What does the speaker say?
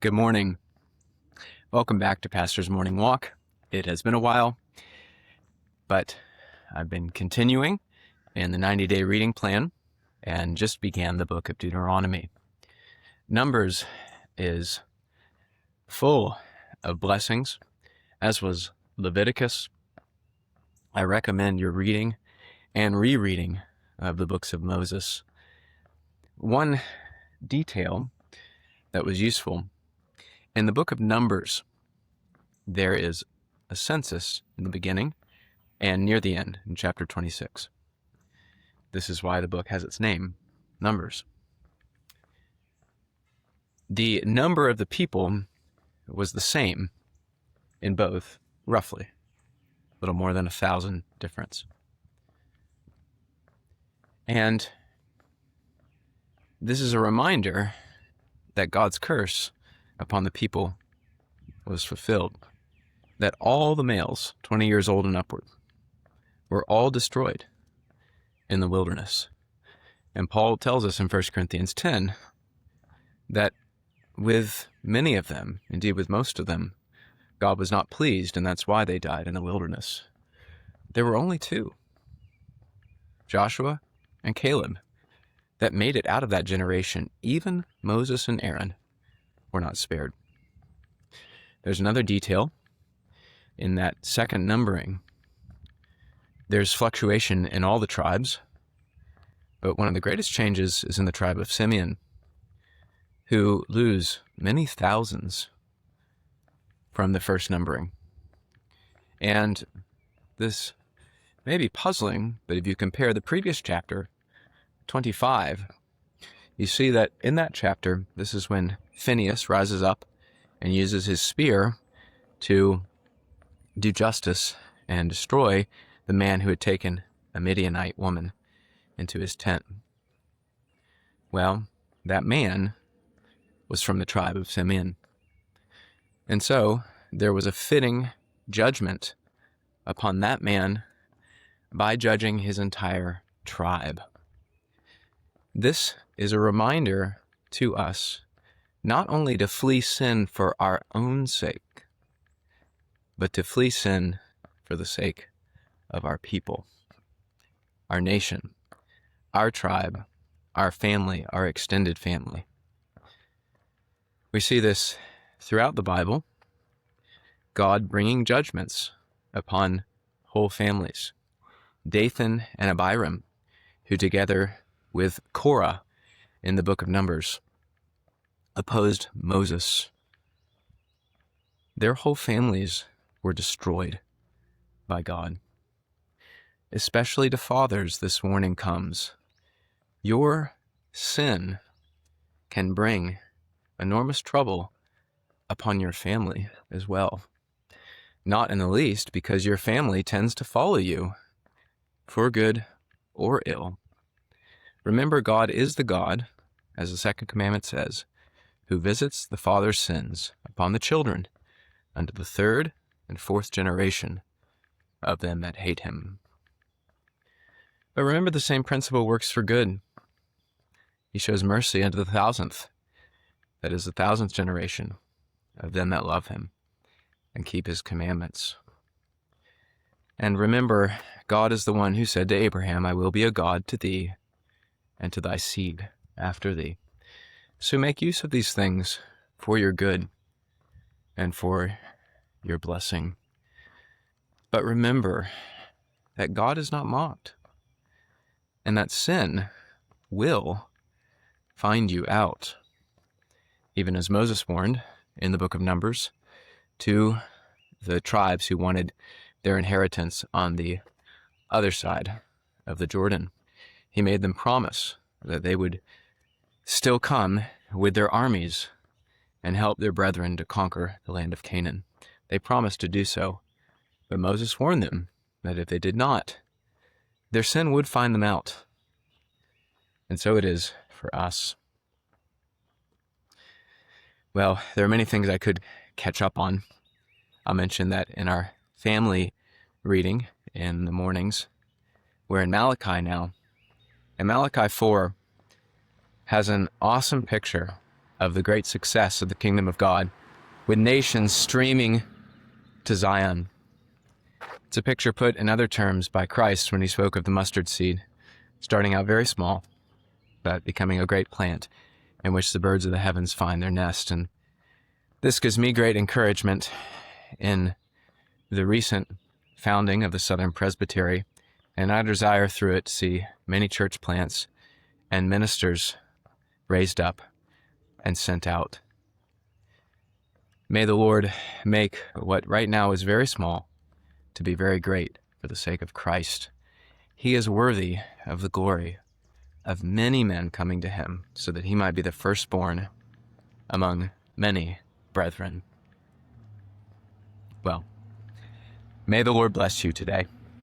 Good morning. Welcome back to Pastor's Morning Walk. It has been a while, but I've been continuing in the 90-day reading plan and just began the book of Deuteronomy. Numbers is full of blessings, as was Leviticus. I recommend your reading and rereading of the books of Moses. One detail that was useful: in the book of Numbers, there is a census in the beginning and near the end in chapter 26. This is why the book has its name, Numbers. The number of the people was the same in both, roughly, a little more than 1,000 difference. And this is a reminder that God's curse upon the people was fulfilled, that all the males 20 years old and upward were all destroyed in the wilderness. And Paul tells us in 1 Corinthians 10 that with many of them, indeed with most of them, God was not pleased, and that's why they died in the wilderness. There were only two, Joshua and Caleb, that made it out of that generation. Even Moses and Aaron were not spared. There's another detail in that second numbering. There's fluctuation in all the tribes, but one of the greatest changes is in the tribe of Simeon, who lose many thousands from the first numbering. And this may be puzzling, but if you compare the previous chapter, 25, you see that in that chapter, this is when Phinehas rises up and uses his spear to do justice and destroy the man who had taken a Midianite woman into his tent. Well, that man was from the tribe of Simeon. And so there was a fitting judgment upon that man by judging his entire tribe. This is a reminder to us not only to flee sin for our own sake, but to flee sin for the sake of our people, our nation, our tribe, our family, our extended family. We see this throughout the Bible, God bringing judgments upon whole families. Dathan and Abiram, who together with Korah in the book of Numbers opposed Moses. Their whole families were destroyed by God. Especially to fathers, this warning comes. Your sin can bring enormous trouble upon your family as well. Not in the least because your family tends to follow you for good or ill. Remember, God is the God, as the second commandment says, who visits the father's sins upon the children unto the third and fourth generation of them that hate him. But remember, the same principle works for good. He shows mercy unto the thousandth, that is the 1,000th generation of them that love him and keep his commandments. And remember, God is the one who said to Abraham, I will be a God to thee and to thy seed after thee. So make use of these things for your good and for your blessing. But remember that God is not mocked, and that sin will find you out, even as Moses warned in the book of Numbers to the tribes who wanted their inheritance on the other side of the Jordan. He made them promise that they would still come with their armies and help their brethren to conquer the land of Canaan. They promised to do so, but Moses warned them that if they did not, their sin would find them out. And so it is for us. Well, there are many things I could catch up on. I'll mention that in our family reading in the mornings. We're in Malachi now. And Malachi 4 has an awesome picture of the great success of the kingdom of God, with nations streaming to Zion. It's a picture put in other terms by Christ when he spoke of the mustard seed, starting out very small, but becoming a great plant in which the birds of the heavens find their nest. And this gives me great encouragement in the recent founding of the Southern Presbytery, and I desire through it to see many church plants and ministers raised up and sent out. May the Lord make what right now is very small to be very great for the sake of Christ. He is worthy of the glory of many men coming to him, so that he might be the firstborn among many brethren. Well, may the Lord bless you today.